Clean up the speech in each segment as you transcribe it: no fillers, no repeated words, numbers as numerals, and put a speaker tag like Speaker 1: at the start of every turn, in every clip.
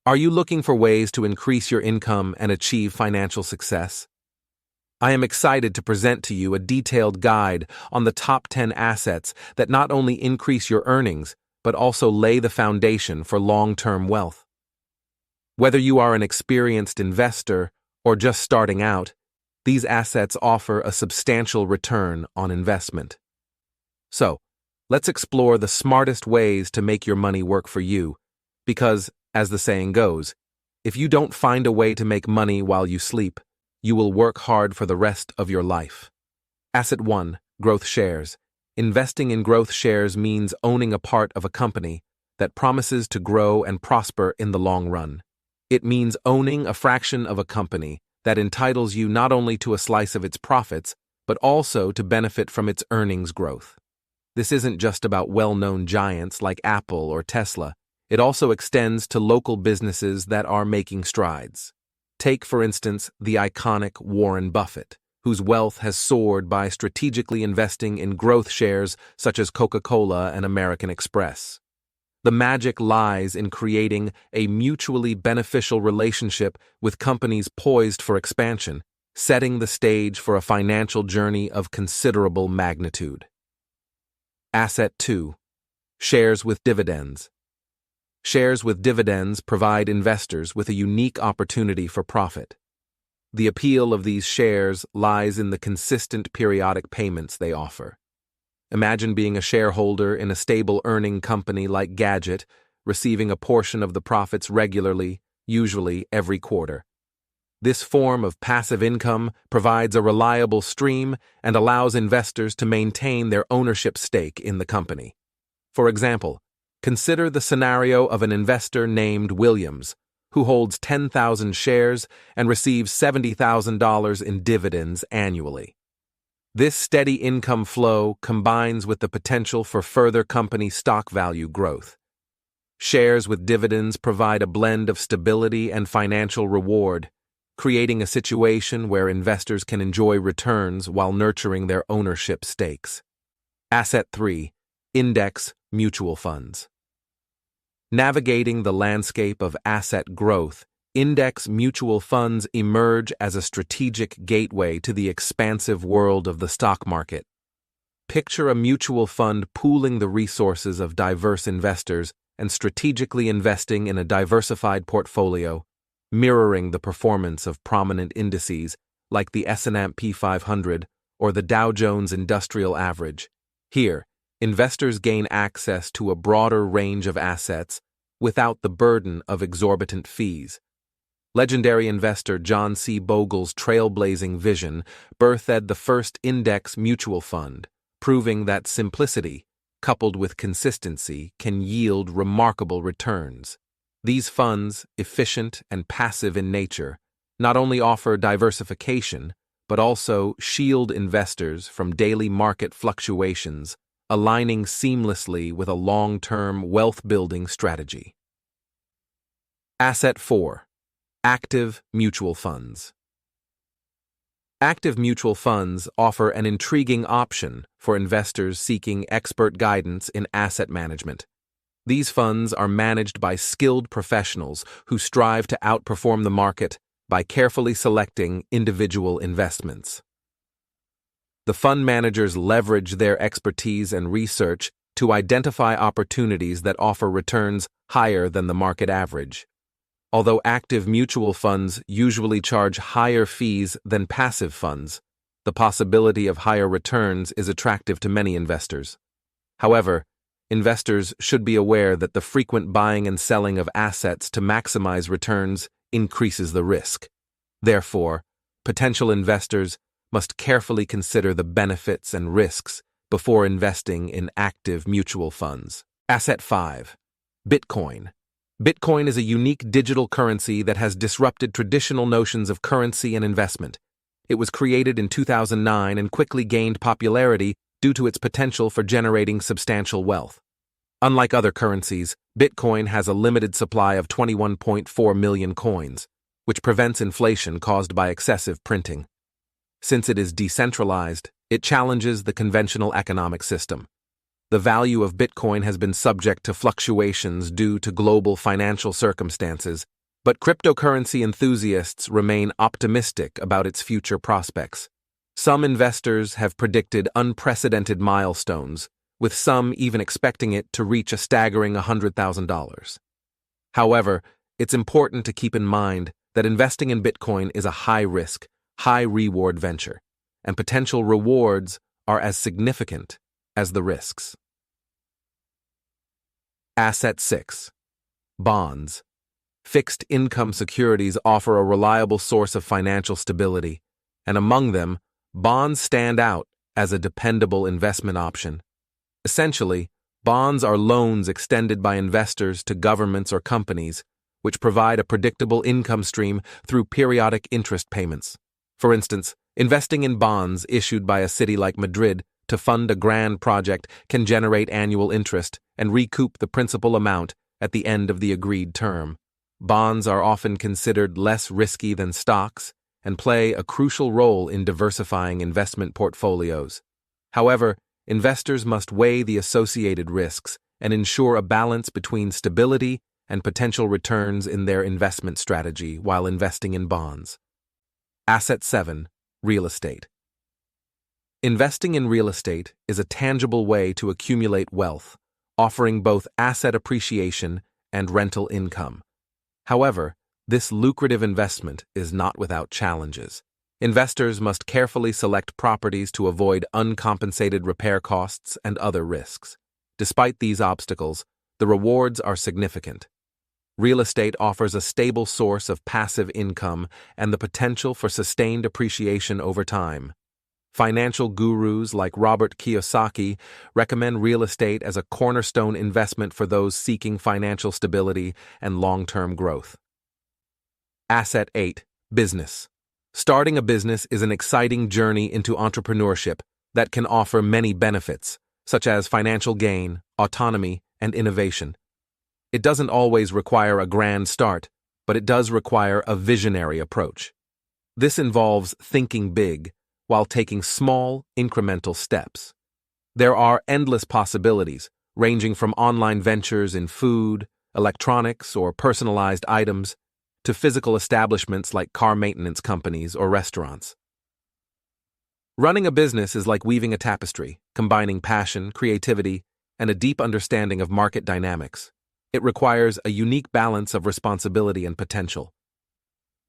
Speaker 1: Are you looking for ways to increase your income and achieve financial success? I am excited to present to you a detailed guide on the top 10 assets that not only increase your earnings, but also lay the foundation for long-term wealth. Whether you are an experienced investor or just starting out, these assets offer a substantial return on investment. So, let's explore the smartest ways to make your money work for you, because, as the saying goes, if you don't find a way to make money while you sleep, you will work hard for the rest of your life. Asset 1. Growth shares. Investing in growth shares means owning a part of a company that promises to grow and prosper in the long run. It means owning a fraction of a company that entitles you not only to a slice of its profits, but also to benefit from its earnings growth. This isn't just about well-known giants like Apple or Tesla. It also extends to local businesses that are making strides. Take, for instance, the iconic Warren Buffett, whose wealth has soared by strategically investing in growth shares such as Coca-Cola and American Express. The magic lies in creating a mutually beneficial relationship with companies poised for expansion, setting the stage for a financial journey of considerable magnitude. Asset 2. Shares with dividends. Shares with dividends provide investors with a unique opportunity for profit. The appeal of these shares lies in the consistent periodic payments they offer. Imagine being a shareholder in a stable earning company like Gadget, receiving a portion of the profits regularly, usually every quarter. This form of passive income provides a reliable stream and allows investors to maintain their ownership stake in the company. For example, consider the scenario of an investor named Williams, who holds 10,000 shares and receives $70,000 in dividends annually. This steady income flow combines with the potential for further company stock value growth. Shares with dividends provide a blend of stability and financial reward, creating a situation where investors can enjoy returns while nurturing their ownership stakes. Asset 3. Index mutual funds. Navigating the landscape of asset growth, index mutual funds emerge as a strategic gateway to the expansive world of the stock market. Picture a mutual fund pooling the resources of diverse investors and strategically investing in a diversified portfolio, mirroring the performance of prominent indices like the S&P 500 or the Dow Jones Industrial Average. Here, investors gain access to a broader range of assets without the burden of exorbitant fees. Legendary investor John C. Bogle's trailblazing vision birthed the first index mutual fund, proving that simplicity, coupled with consistency, can yield remarkable returns. These funds, efficient and passive in nature, not only offer diversification, but also shield investors from daily market fluctuations, aligning seamlessly with a long-term wealth-building strategy. Asset 4. Active mutual funds. Active mutual funds offer an intriguing option for investors seeking expert guidance in asset management. These funds are managed by skilled professionals who strive to outperform the market by carefully selecting individual investments. The fund managers leverage their expertise and research to identify opportunities that offer returns higher than the market average. Although active mutual funds usually charge higher fees than passive funds, the possibility of higher returns is attractive to many investors. However, investors should be aware that the frequent buying and selling of assets to maximize returns increases the risk. Therefore, potential investors must carefully consider the benefits and risks before investing in active mutual funds. Asset 5. Bitcoin. Bitcoin is a unique digital currency that has disrupted traditional notions of currency and investment. It was created in 2009 and quickly gained popularity due to its potential for generating substantial wealth. Unlike other currencies, Bitcoin has a limited supply of 21.4 million coins, which prevents inflation caused by excessive printing. Since it is decentralized, it challenges the conventional economic system. The value of Bitcoin has been subject to fluctuations due to global financial circumstances, but cryptocurrency enthusiasts remain optimistic about its future prospects. Some investors have predicted unprecedented milestones, with some even expecting it to reach a staggering $100,000. However, it's important to keep in mind that investing in Bitcoin is a high-risk, high-reward venture, and potential rewards are as significant as the risks. Asset 6. Bonds. Fixed income securities offer a reliable source of financial stability, and among them, bonds stand out as a dependable investment option. Essentially, bonds are loans extended by investors to governments or companies, which provide a predictable income stream through periodic interest payments. For instance, investing in bonds issued by a city like Madrid to fund a grand project can generate annual interest and recoup the principal amount at the end of the agreed term. Bonds are often considered less risky than stocks and play a crucial role in diversifying investment portfolios. However, investors must weigh the associated risks and ensure a balance between stability and potential returns in their investment strategy while investing in bonds. Asset 7. Real estate. Investing in real estate is a tangible way to accumulate wealth, offering both asset appreciation and rental income. However, this lucrative investment is not without challenges. Investors must carefully select properties to avoid uncompensated repair costs and other risks. Despite these obstacles, the rewards are significant. Real estate offers a stable source of passive income and the potential for sustained appreciation over time. Financial gurus like Robert Kiyosaki recommend real estate as a cornerstone investment for those seeking financial stability and long-term growth. Asset 8. Business. Starting a business is an exciting journey into entrepreneurship that can offer many benefits, such as financial gain, autonomy, and innovation. It doesn't always require a grand start, but it does require a visionary approach. This involves thinking big while taking small, incremental steps. There are endless possibilities, ranging from online ventures in food, electronics, or personalized items, to physical establishments like car maintenance companies or restaurants. Running a business is like weaving a tapestry, combining passion, creativity, and a deep understanding of market dynamics. It requires a unique balance of responsibility and potential.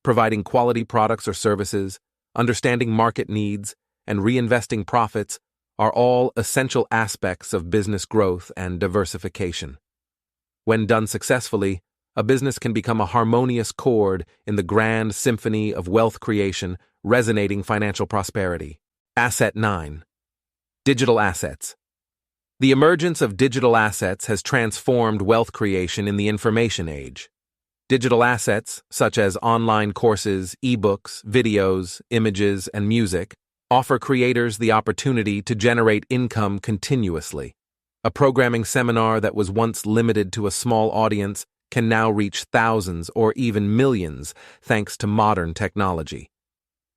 Speaker 1: Providing quality products or services, understanding market needs, and reinvesting profits are all essential aspects of business growth and diversification. When done successfully, a business can become a harmonious chord in the grand symphony of wealth creation, resonating financial prosperity. Asset 9. Digital assets. The emergence of digital assets has transformed wealth creation in the information age. Digital assets, such as online courses, ebooks, videos, images, and music, offer creators the opportunity to generate income continuously. A programming seminar that was once limited to a small audience can now reach thousands or even millions thanks to modern technology.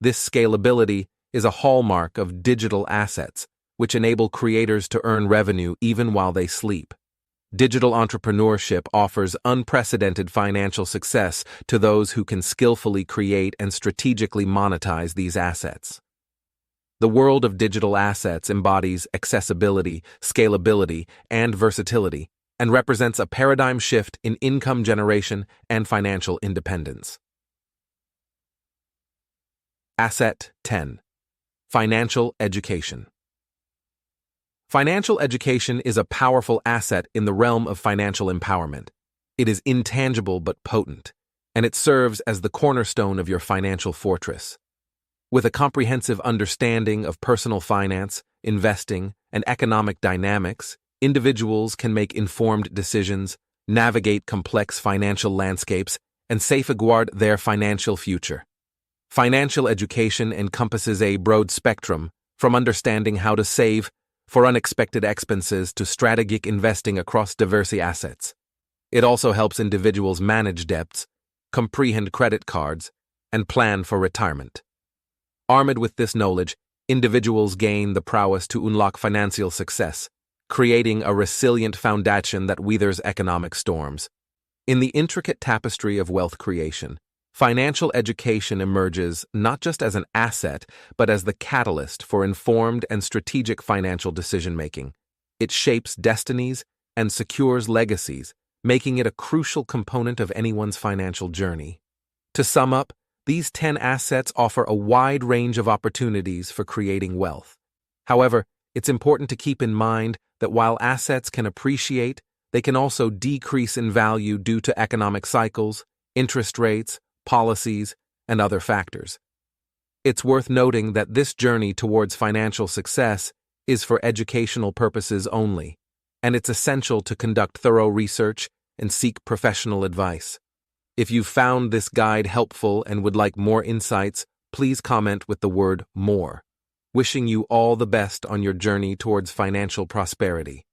Speaker 1: This scalability is a hallmark of digital assets, which enable creators to earn revenue even while they sleep. Digital entrepreneurship offers unprecedented financial success to those who can skillfully create and strategically monetize these assets. The world of digital assets embodies accessibility, scalability, and versatility, and represents a paradigm shift in income generation and financial independence. Asset 10. Financial education. Financial education is a powerful asset in the realm of financial empowerment. It is intangible but potent, and it serves as the cornerstone of your financial fortress. With a comprehensive understanding of personal finance, investing, and economic dynamics, individuals can make informed decisions, navigate complex financial landscapes, and safeguard their financial future. Financial education encompasses a broad spectrum, from understanding how to save for unexpected expenses to strategic investing across diverse assets. It also helps individuals manage debts, comprehend credit cards, and plan for retirement. Armed with this knowledge, individuals gain the prowess to unlock financial success, creating a resilient foundation that weathers economic storms. In the intricate tapestry of wealth creation, financial education emerges not just as an asset, but as the catalyst for informed and strategic financial decision-making. It shapes destinies and secures legacies, making it a crucial component of anyone's financial journey. To sum up, these 10 assets offer a wide range of opportunities for creating wealth. However, it's important to keep in mind that while assets can appreciate, they can also decrease in value due to economic cycles, interest rates, policies, and other factors. It's worth noting that this journey towards financial success is for educational purposes only, and it's essential to conduct thorough research and seek professional advice. If you've found this guide helpful and would like more insights, please comment with the word "more." Wishing you all the best on your journey towards financial prosperity.